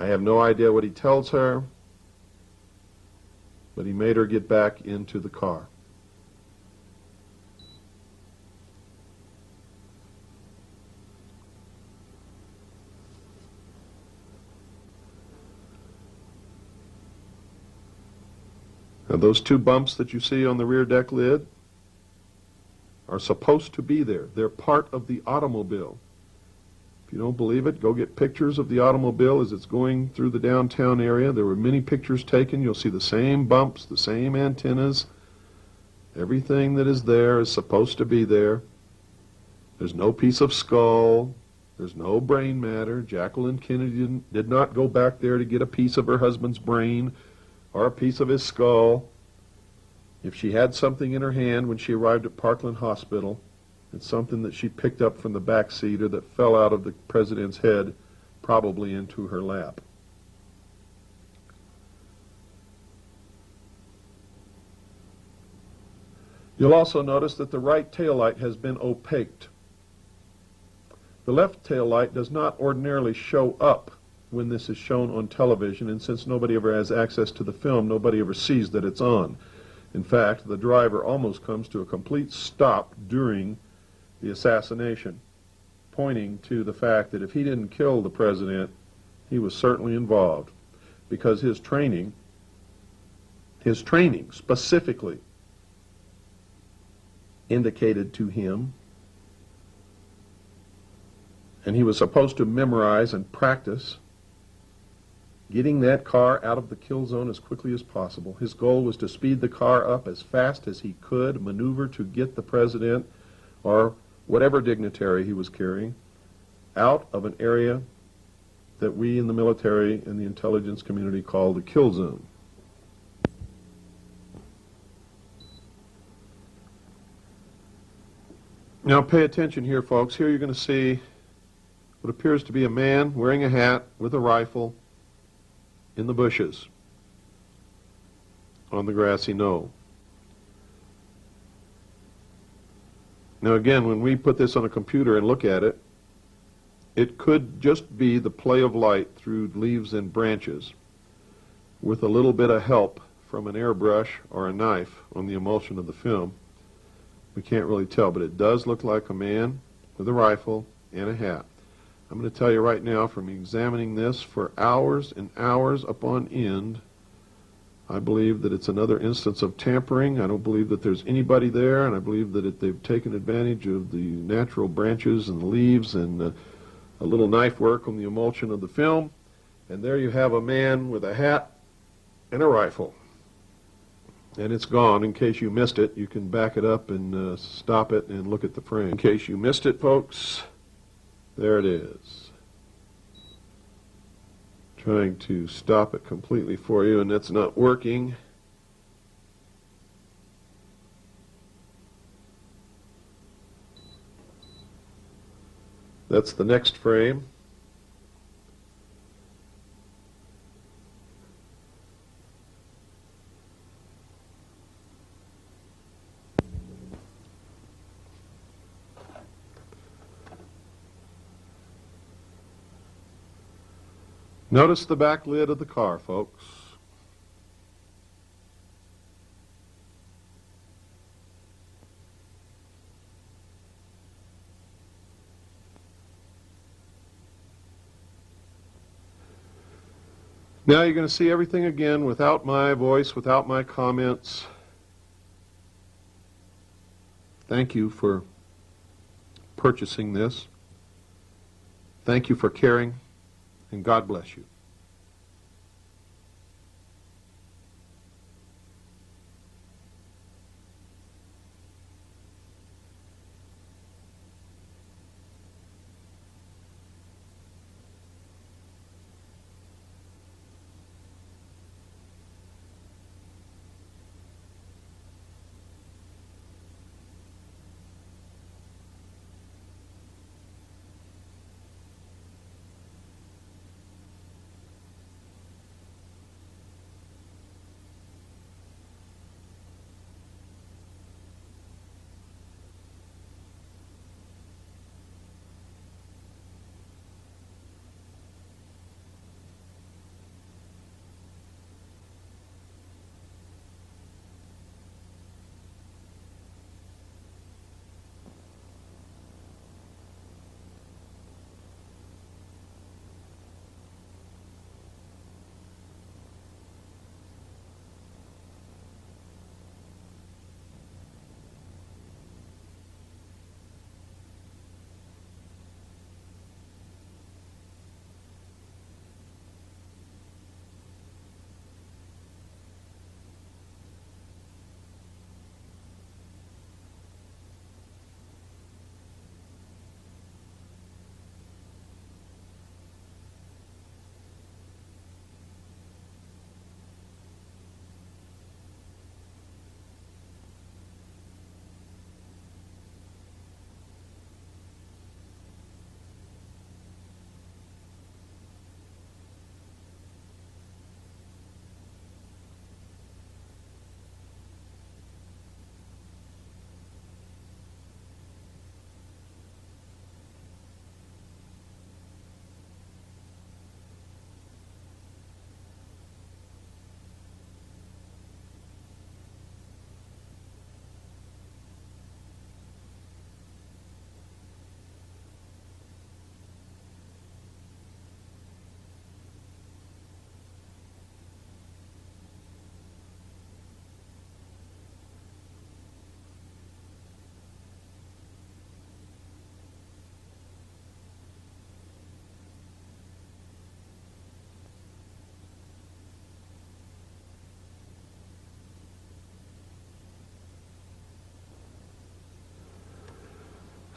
I have no idea what he tells her, but he made her get back into the car. Now, those two bumps that you see on the rear deck lid are supposed to be there. They're part of the automobile. If you don't believe it, go get pictures of the automobile as it's going through the downtown area. There were many pictures taken. You'll see the same bumps, the same antennas. Everything that is there is supposed to be there. There's no piece of skull. There's no brain matter. Jacqueline Kennedy did not go back there to get a piece of her husband's brain or a piece of his skull. If she had something in her hand when she arrived at Parkland Hospital, it's something that she picked up from the back seat or that fell out of the president's head, probably into her lap. You'll also notice that the right taillight has been opaqued. The left taillight does not ordinarily show up when this is shown on television, and since nobody ever has access to the film, nobody ever sees that it's on. In fact, the driver almost comes to a complete stop during the assassination, pointing to the fact that if he didn't kill the president, he was certainly involved, because his training specifically indicated to him, and he was supposed to memorize and practice getting that car out of the kill zone as quickly as possible. His goal was to speed the car up as fast as he could, maneuver to get the president or whatever dignitary he was carrying out of an area that we in the military and the intelligence community call the kill zone. Now pay attention here, folks. Here you're going to see what appears to be a man wearing a hat with a rifle in the bushes on the grassy knoll. Now again, when we put this on a computer and look at it, it could just be the play of light through leaves and branches with a little bit of help from an airbrush or a knife on the emulsion of the film. We can't really tell, but it does look like a man with a rifle and a hat. I'm going to tell you right now, from examining this for hours and hours upon end, I believe that it's another instance of tampering. I don't believe that there's anybody there, and I believe that they've taken advantage of the natural branches and the leaves and a little knife work on the emulsion of the film. And there you have a man with a hat and a rifle. And it's gone. In case you missed it, you can back it up and stop it and look at the frame. In case you missed it, folks, there it is. Trying to stop it completely for you, and that's not working. That's the next frame. Notice the back lid of the car, folks. Now you're going to see everything again without my voice, without my comments. Thank you for purchasing this. Thank you for caring, and God bless you.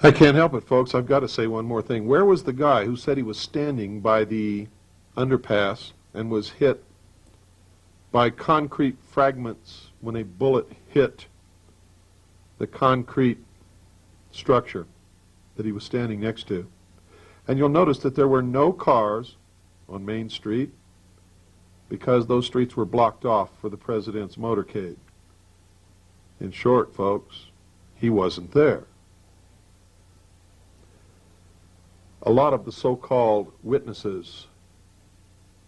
I can't help it, folks. I've got to say one more thing. Where was the guy who said he was standing by the underpass and was hit by concrete fragments when a bullet hit the concrete structure that he was standing next to? And you'll notice that there were no cars on Main Street because those streets were blocked off for the president's motorcade. In short, folks, he wasn't there. A lot of the so-called witnesses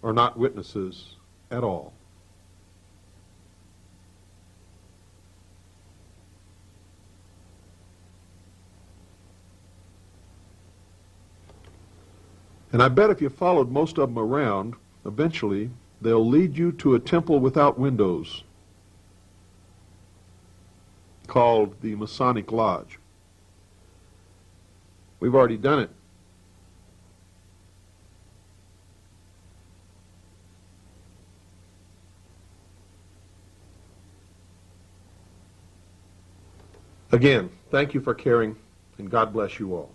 are not witnesses at all. And I bet if you followed most of them around, eventually they'll lead you to a temple without windows called the Masonic Lodge. We've already done it. Again, thank you for caring, and God bless you all.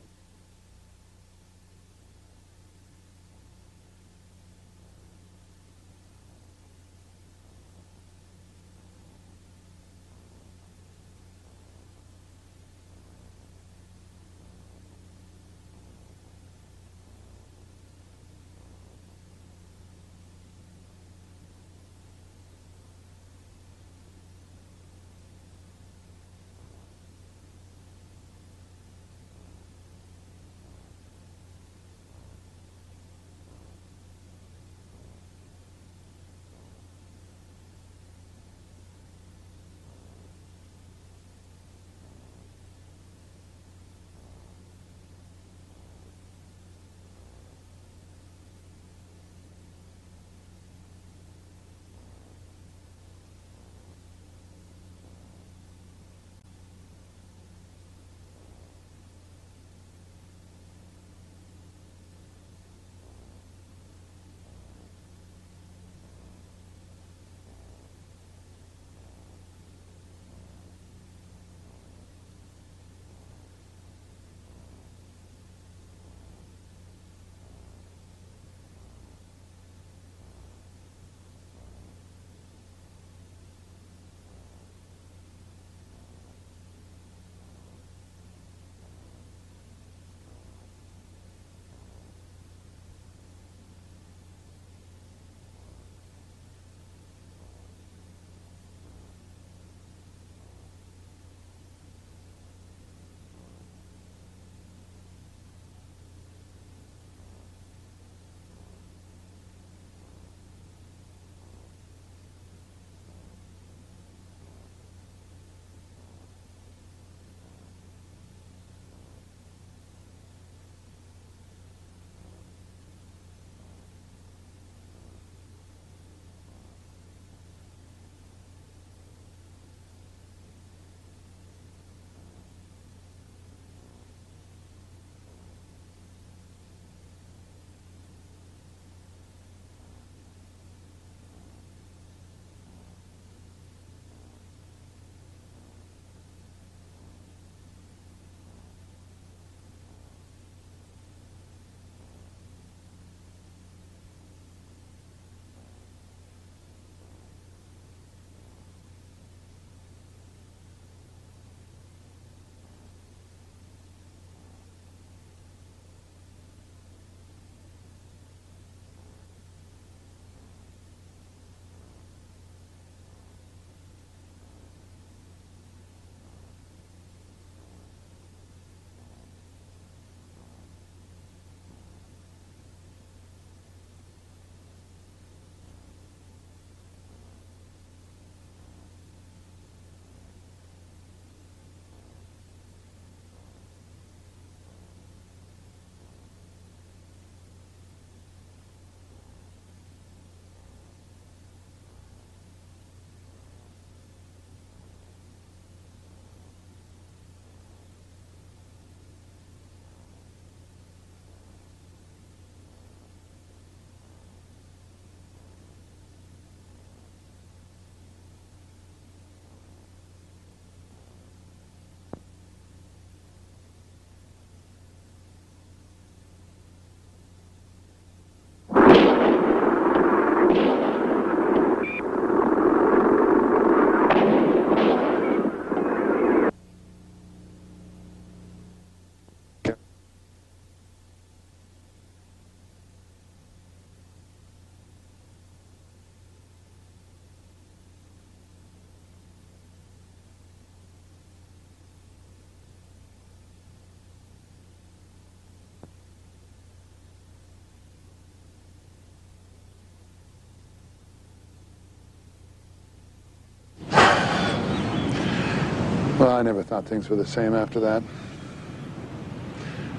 Well, I never thought things were the same after that.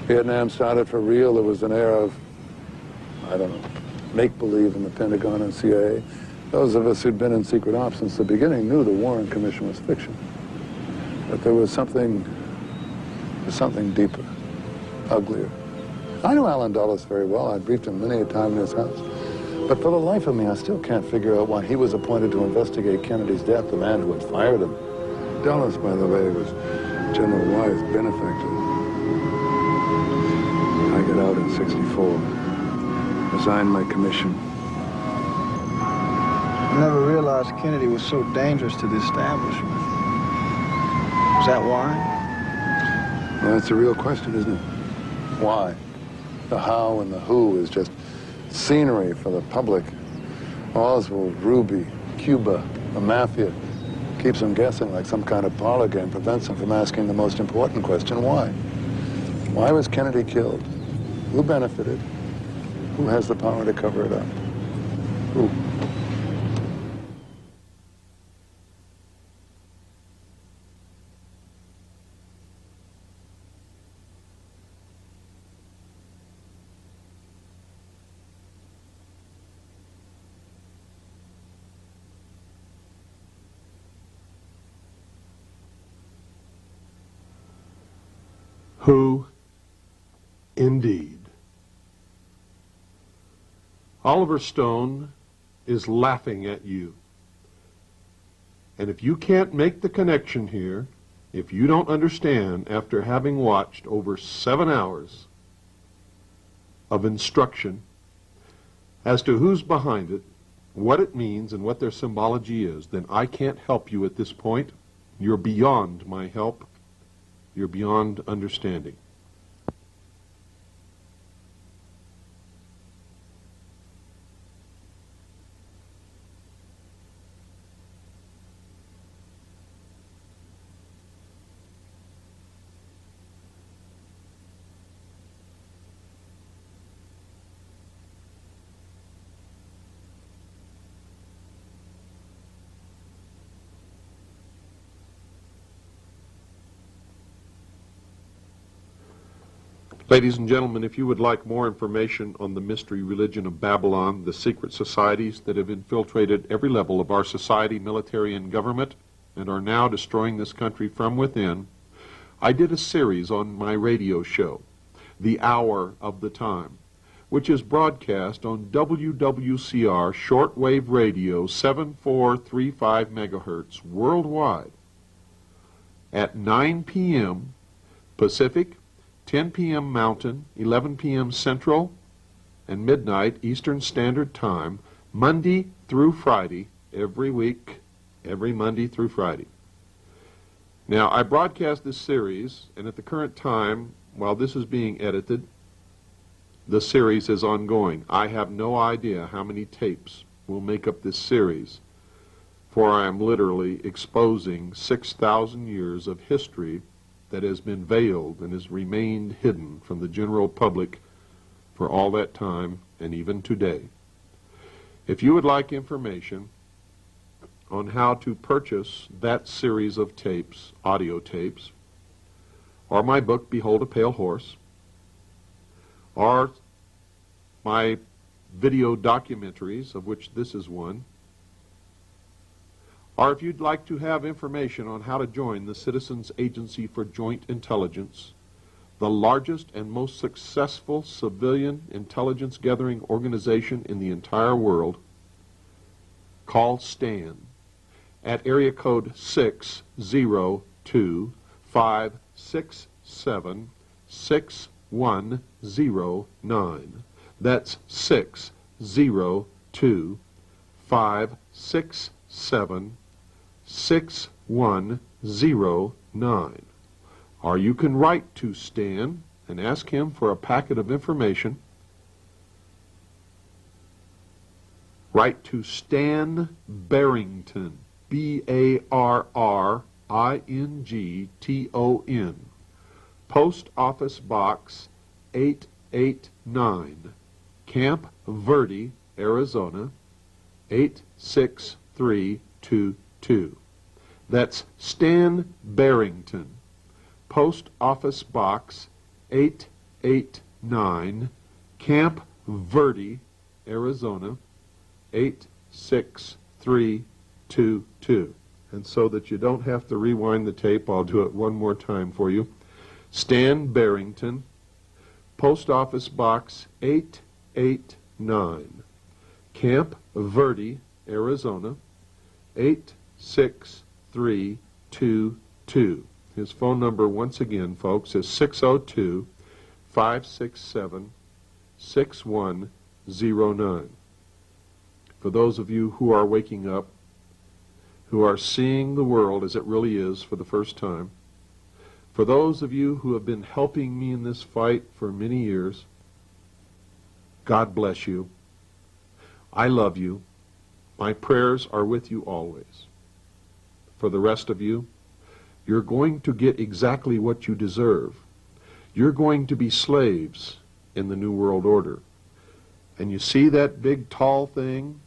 Vietnam started for real. There was an era of, I don't know, make-believe in the Pentagon and CIA. Those of us who'd been in secret ops since the beginning knew the Warren Commission was fiction. But there was something deeper, uglier. I knew Alan Dulles very well. I briefed him many a time in his house. But for the life of me, I still can't figure out why he was appointed to investigate Kennedy's death, the man who had fired him. Dulles, by the way, was General Wyeth's benefactor. I got out in '64, resigned my commission. I never realized Kennedy was so dangerous to the establishment. Is that why? Well, that's a real question, isn't it? Why? The how and the who is just scenery for the public. Oswald, Ruby, Cuba, the mafia. Keeps them guessing like some kind of parlor game, prevents them from asking the most important question, why? Why was Kennedy killed? Who benefited? Who has the power to cover it up? Who? Who, indeed. Oliver Stone is laughing at you. And if you can't make the connection here, if you don't understand after having watched over 7 hours of instruction as to who's behind it, what it means, and what their symbology is, then I can't help you at this point. You're beyond my help. You're beyond understanding. Ladies and gentlemen, if you would like more information on the mystery religion of Babylon, the secret societies that have infiltrated every level of our society, military, and government, and are now destroying this country from within, I did a series on my radio show, The Hour of the Time, which is broadcast on WWCR shortwave radio 7435 megahertz worldwide at 9 p.m. Pacific, 10 p.m. Mountain, 11 p.m. Central, and midnight Eastern Standard Time, Monday through Friday, every week, every Monday through Friday. Now, I broadcast this series, and at the current time, while this is being edited, the series is ongoing. I have no idea how many tapes will make up this series, for I am literally exposing 6,000 years of history that has been veiled and has remained hidden from the general public for all that time and even today. If you would like information on how to purchase that series of tapes, audio tapes, or my book, Behold a Pale Horse, or my video documentaries, of which this is one, or if you'd like to have information on how to join the Citizens Agency for Joint Intelligence, the largest and most successful civilian intelligence gathering organization in the entire world, call Stan at area code 602-567-6109. That's 602-567-6109. Or you can write to Stan and ask him for a packet of information. Write to Stan Barrington, B-A-R-R-I-N-G-T-O-N, Post Office Box 889, Camp Verde, Arizona, 86322. That's Stan Barrington, Post Office Box 889, Camp Verde, Arizona 86322. And so that you don't have to rewind the tape, I'll do it one more time for you. Stan Barrington, Post Office Box 889, Camp Verde, Arizona 86322. His phone number, once again, folks, is 602-567-6109. For those of you who are waking up, who are seeing the world as it really is for the first time, for those of you who have been helping me in this fight for many years, God bless you. I love you. My prayers are with you always. For the rest of you, you're going to get exactly what you deserve. You're going to be slaves in the New World Order. And you see that big tall thing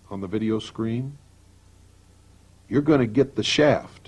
on the video screen? You're going to get the shaft.